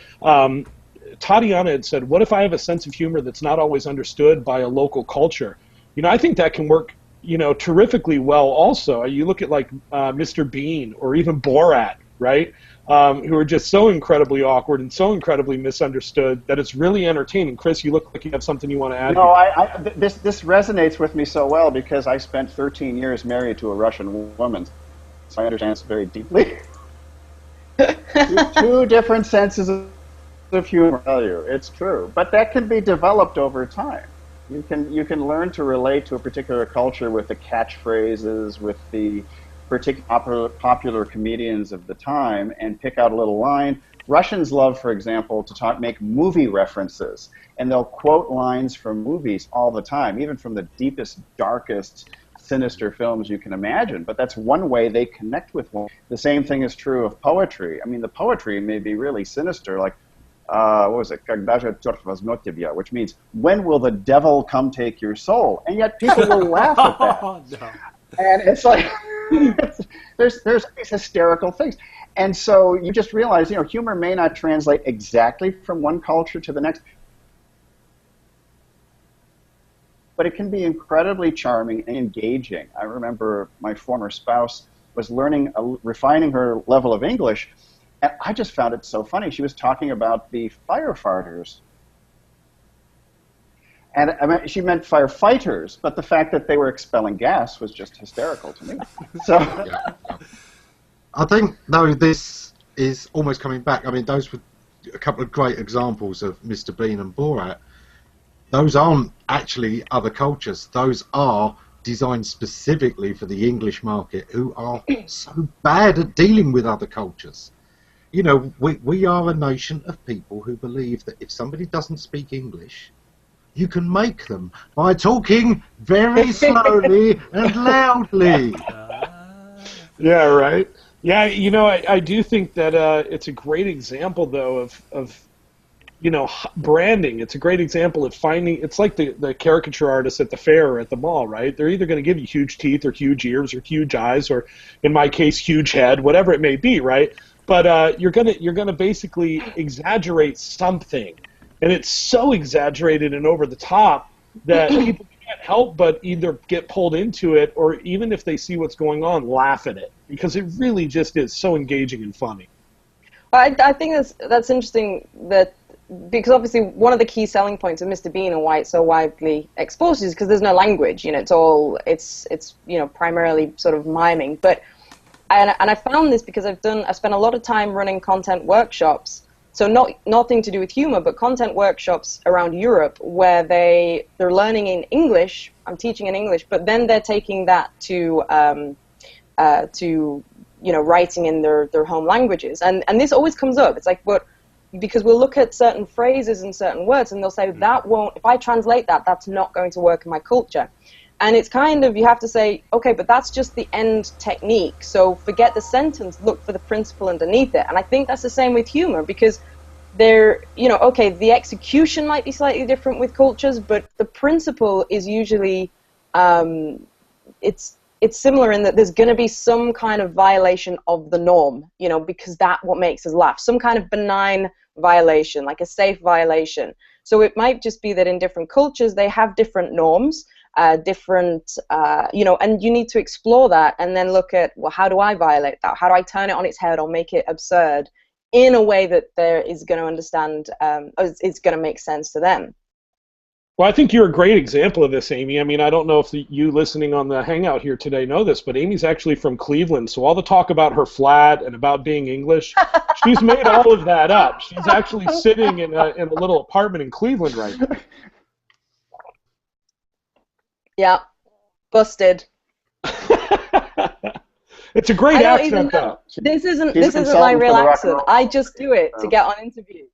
Tatiana had said, what if I have a sense of humor that's not always understood by a local culture? I think that can work terrifically well also. You look at like Mr. Bean or even Borat, right? Who are just so incredibly awkward and so incredibly misunderstood that it's really entertaining. Chris, you look like you have something you want to add. No, this resonates with me so well because I spent 13 years married to a Russian woman, so I understand this very deeply. Two different senses of humor, I tell you. It's true. But that can be developed over time. You can learn to relate to a particular culture with the catchphrases, with the particular popular comedians of the time, and pick out a little line. Russians love, for example, to make movie references, and they'll quote lines from movies all the time, even from the deepest, darkest, sinister films you can imagine. But that's one way they connect with one. The same thing is true of poetry. I mean, the poetry may be really sinister, like what was it? Когда же черт возьмет тебя, which means, when will the devil come take your soul? And yet people will laugh at that. No. And it's like, there's these hysterical things. And so you just realize, humor may not translate exactly from one culture to the next, but it can be incredibly charming and engaging. I remember my former spouse was refining her level of English, and I just found it so funny. She was talking about the firefighters. And she meant firefighters, but the fact that they were expelling gas was just hysterical to me. So, yeah. I think, though, this is almost coming back. I mean, those were a couple of great examples of Mr. Bean and Borat. Those aren't actually other cultures. Those are designed specifically for the English market, who are so bad at dealing with other cultures. We are a nation of people who believe that if somebody doesn't speak English, you can make them by talking very slowly and loudly. Yeah, right. Yeah, I do think that it's a great example, though, of branding. It's a great example of finding. It's like the caricature artists at the fair or at the mall, right? They're either going to give you huge teeth or huge ears or huge eyes or, in my case, huge head, whatever it may be, right? But you're gonna basically exaggerate something, and it's so exaggerated and over the top that people can't help but either get pulled into it, or even if they see what's going on, laugh at it, because it really just is so engaging and funny. I think that's interesting, because obviously one of the key selling points of Mr. Bean and why it's so widely exposed is because there's no language. It's primarily sort of miming, but. And I found this because I spent a lot of time running content workshops, so nothing to do with humor, but content workshops around Europe where they're learning in English. I'm teaching in English, but then they're taking that to writing in their home languages, and this always comes up. It's like, because we'll look at certain phrases and certain words, and they'll say that won't. If I translate that, that's not going to work in my culture. And it's kind of, you have to say, okay, but that's just the end technique. So forget the sentence, look for the principle underneath it. And I think that's the same with humor, because the execution might be slightly different with cultures, but the principle is usually, it's it's similar in that there's going to be some kind of violation of the norm, you know, because that's what makes us laugh. Some kind of benign violation, like a safe violation. So it might just be that in different cultures they have different norms, you know, and you need to explore that and then look at, well, how do I violate that? How do I turn it on its head or make it absurd in a way that there is going to understand, it's going to make sense to them? Well, I think you're a great example of this, Amy. I mean, I don't know if you listening on the Hangout here today know this, but Amy's actually from Cleveland, so all the talk about her flat and about being English, she's made all of that up. She's actually sitting in a little apartment in Cleveland right now. Yeah, busted. It's a great accent, though. This isn't my real accent. I just do it to get on interviews.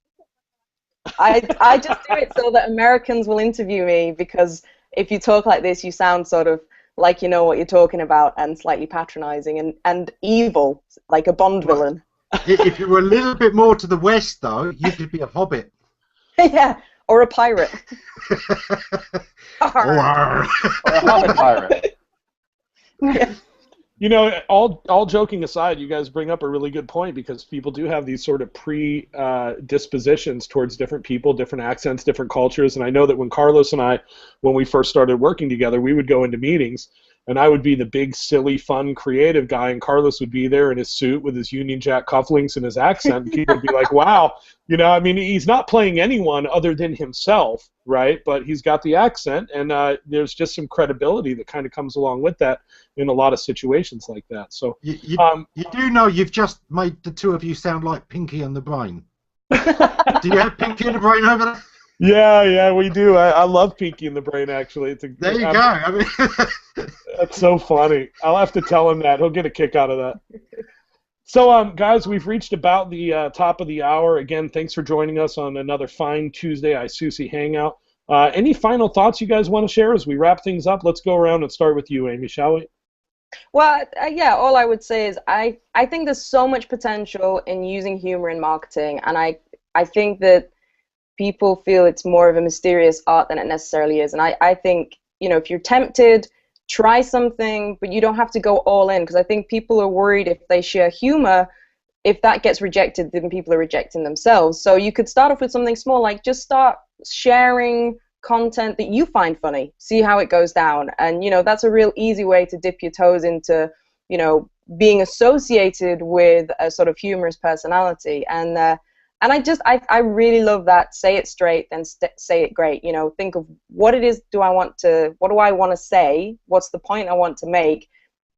I just do it so that Americans will interview me, because if you talk like this, you sound sort of like you know what you're talking about and slightly patronizing and evil, like a Bond villain. If you were a little bit more to the west, though, you could be a hobbit. Yeah, or a pirate. Or a hobbit pirate. Yeah. You know, all joking aside, you guys bring up a really good point, because people do have these sort of predispositions towards different people, different accents, different cultures. And I know that when Carlos and I, when we first started working together, we would go into meetings, and I would be the big, silly, fun, creative guy, and Carlos would be there in his suit with his Union Jack cufflinks and his accent, and people would be like, wow, you know, I mean, he's not playing anyone other than himself, right? But he's got the accent, and there's just some credibility that kind of comes along with that in a lot of situations like that. So you do know you've just made the two of you sound like Pinky and the Brain. Do you have Pinky and the Brain over there? Yeah, we do. I love Pinky and the Brain, actually. There you go. I mean, that's so funny. I'll have to tell him that. He'll get a kick out of that. So, guys, we've reached about the top of the hour. Again, thanks for joining us on another fine Tuesday ISOOSI Hangout. Any final thoughts you guys want to share as we wrap things up? Let's go around and start with you, Amy, shall we? Well, yeah, all I would say is I think there's so much potential in using humor in marketing, and I think that people feel it's more of a mysterious art than it necessarily is. And I think, you know, if you're tempted, try something, but you don't have to go all in, because I think people are worried if they share humor, if that gets rejected, then people are rejecting themselves. So you could start off with something small, like just start sharing content that you find funny, see how it goes down. And, you know, that's a real easy way to dip your toes into, you know, being associated with a sort of humorous personality. And I really love that. Say it straight, then say it great. You know, think of what it is what do I want to say? What's the point I want to make?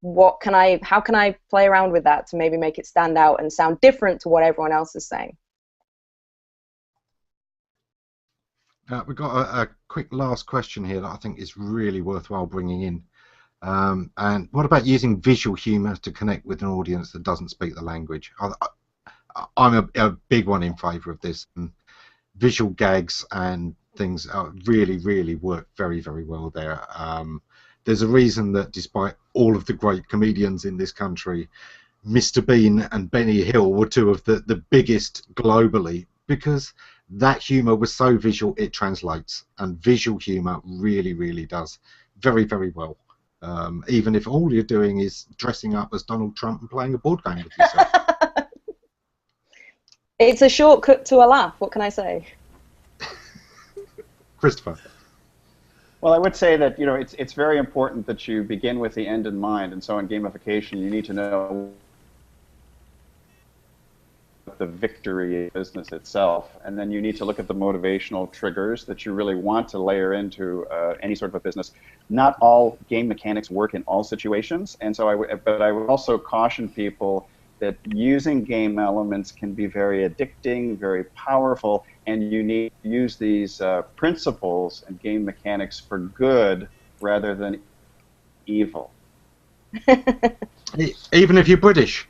How can I play around with that to maybe make it stand out and sound different to what everyone else is saying? We've got a quick last question here that I think is really worthwhile bringing in. And what about using visual humor to connect with an audience that doesn't speak the language? I'm a big one in favour of this. Visual gags and things really, really work very, very well there. There's a reason that despite all of the great comedians in this country, Mr. Bean and Benny Hill were two of the biggest globally, because that humour was so visual it translates, and visual humour really, really does very, very well. Even if all you're doing is dressing up as Donald Trump and playing a board game with yourself. It's a shortcut to a laugh. What can I say? Christopher. Well, I would say that, you know, it's very important that you begin with the end in mind, and so in gamification you need to know the victory business itself, and then you need to look at the motivational triggers that you really want to layer into any sort of a business. Not all game mechanics work in all situations, and so I would also caution people that using game elements can be very addicting, very powerful, and you need to use these principles and game mechanics for good rather than evil. Even if you're British.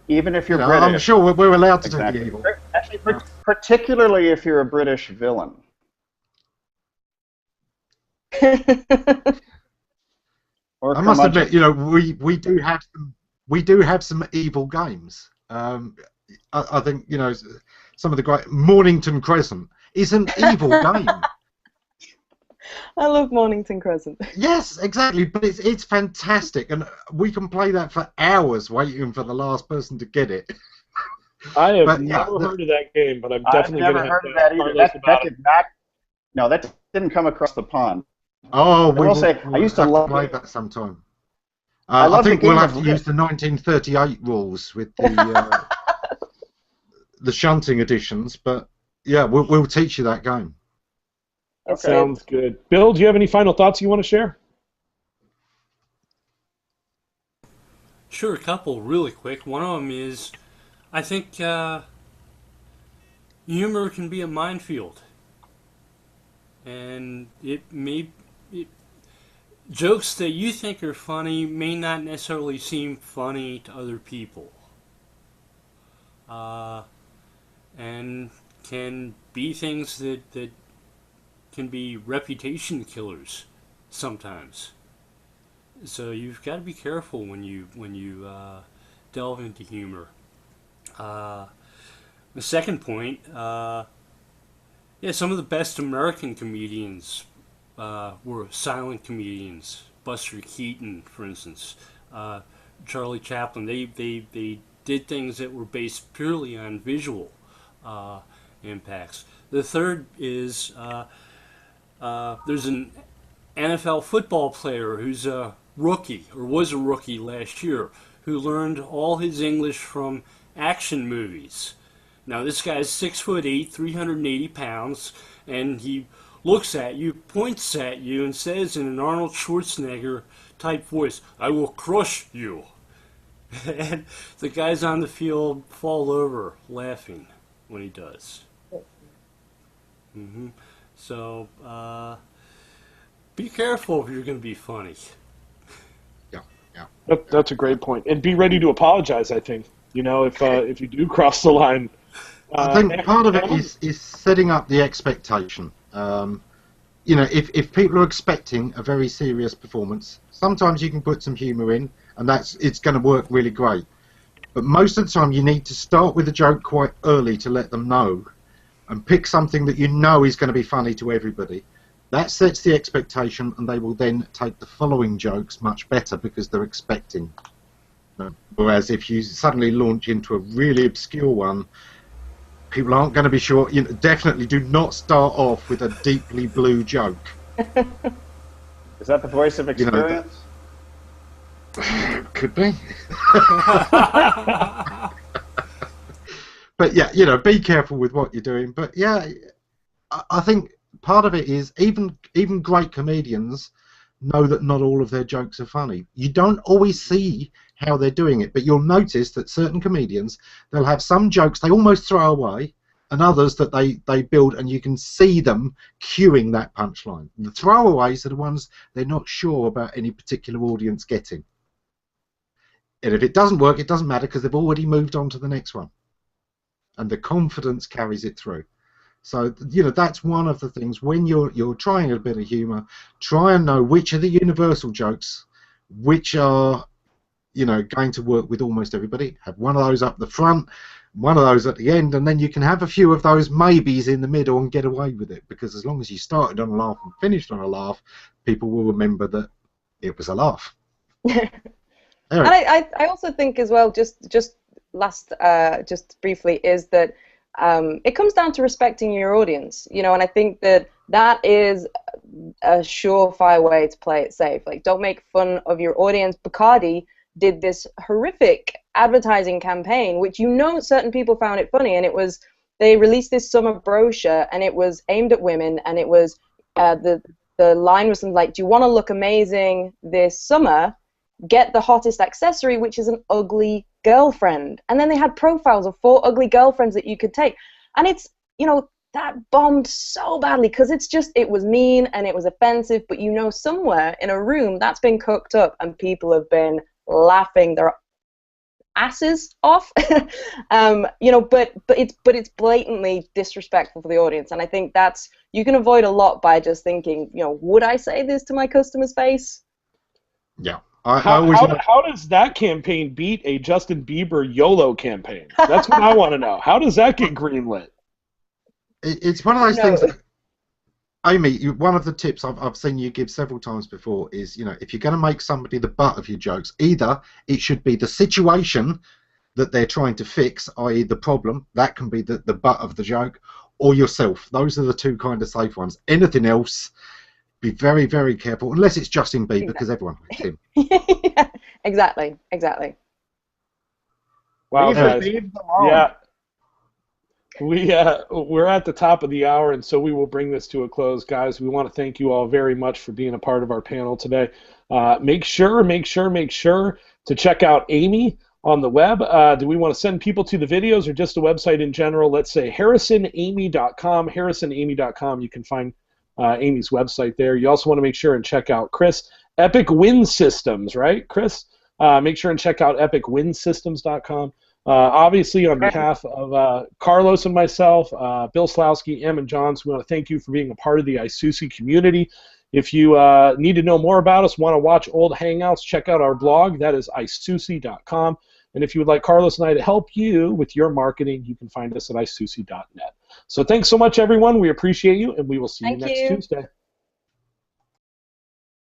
Even if you're British. I'm sure we're allowed to exactly. do evil. Actually, particularly if you're a British villain. Or I must admit, you know, we do have some evil games. I think, you know, some of the great Mornington Crescent is an evil game. I love Mornington Crescent. Yes, exactly. But it's fantastic, and we can play that for hours, waiting for the last person to get it. I have But never heard of that game, but I'm I've definitely going to never have heard to of ask that either. Carlos That about it. did not. No, that didn't come across the pond. oh, I will say, I used to have love play it. that sometime. I I love the think we'll game have of to use the 1938 rules with the shunting editions, but yeah, we'll teach you that game. It's Okay. Sounds good. Bill, do you have any final thoughts you want to share? Sure, a couple really quick. One of them is, I think humor can be a minefield, and jokes that you think are funny may not necessarily seem funny to other people, and can be things that can be reputation killers sometimes. So you've got to be careful when you delve into humor. The second point, yeah, some of the best American comedians were silent comedians. Buster Keaton, for instance, Charlie Chaplin. They did things that were based purely on visual impacts. The third is there's an NFL football player who's a rookie, or was a rookie last year, who learned all his English from action movies. Now, this guy's 6'8", 380 pounds, and he looks at you, points at you, and says in an Arnold Schwarzenegger type voice, "I will crush you." And the guys on the field fall over laughing when he does. So, be careful if you're going to be funny. Yeah. That's a great point. And be ready to apologize, I think. You know, if you do cross the line. I think part of it is setting up the expectation. You know, if people are expecting a very serious performance, sometimes you can put some humour in, and it's going to work really great. But most of the time, you need to start with a joke quite early to let them know, and pick something that you know is going to be funny to everybody. That sets the expectation, and they will then take the following jokes much better because they're expecting. Whereas if you suddenly launch into a really obscure one, people aren't going to be sure. You know, definitely do not start off with a deeply blue joke. Is that the voice of experience? Could be. But yeah, you know, be careful with what you're doing. But yeah, I think part of it is even great comedians know that not all of their jokes are funny. You don't always see how they're doing it, but you'll notice that certain comedians, they'll have some jokes they almost throw away, and others that they build, and you can see them cueing that punchline. The throwaways are the ones they're not sure about any particular audience getting. And if it doesn't work, it doesn't matter because they've already moved on to the next one. And the confidence carries it through. So, you know, that's one of the things when you're trying a bit of humour, try and know which are the universal jokes, which are, you know, going to work with almost everybody. Have one of those up the front, one of those at the end, and then you can have a few of those maybes in the middle and get away with it. Because as long as you started on a laugh and finished on a laugh, people will remember that it was a laugh. And I also think as well, just briefly, is that it comes down to respecting your audience, you know, and I think that is a surefire way to play it safe. Like, don't make fun of your audience. Bacardi did this horrific advertising campaign, which, you know, certain people found it funny, and they released this summer brochure, and it was aimed at women, and it was the line was something like, "Do you want to look amazing this summer? Get the hottest accessory, which is an ugly girlfriend." And then they had profiles of 4 ugly girlfriends that you could take. And it's, you know, that bombed so badly because it was mean and it was offensive, but you know, somewhere in a room that's been cooked up and people have been laughing their asses off. You know, but it's blatantly disrespectful for the audience. And I think you can avoid a lot by just thinking, you know, would I say this to my customer's face? Yeah. How does that campaign beat a Justin Bieber YOLO campaign? That's what I want to know. How does that get greenlit? It's one of those things that Amy, one of the tips I've seen you give several times before is, if you're going to make somebody the butt of your jokes, either it should be the situation that they're trying to fix, i.e. the problem, that can be the butt of the joke, or yourself. Those are the two kind of safe ones. Anything else, be very, very careful, unless it's Justin Bieber, because everyone likes him. Yeah, exactly. Wow, guys. Leave them alone. Yeah. We're at the top of the hour, and so we will bring this to a close, guys. We want to thank you all very much for being a part of our panel today. Make sure to check out Amy on the web. Do we want to send people to the videos or just the website in general? Let's say harrisonamy.com. Harrisonamy.com. You can find Amy's website there. You also want to make sure and check out Chris, Epic Wind Systems, right, Chris? Make sure and check out epicwindsystems.com. Obviously, on behalf of Carlos and myself, Bill Slawski, Ammon Johns, we want to thank you for being a part of the ISOOSI community. If you need to know more about us, want to watch old Hangouts, check out our blog. That is isoosi.com. And if you would like Carlos and I to help you with your marketing, you can find us at isoosi.net. So thanks so much, everyone. We appreciate you, and we will see you next Tuesday.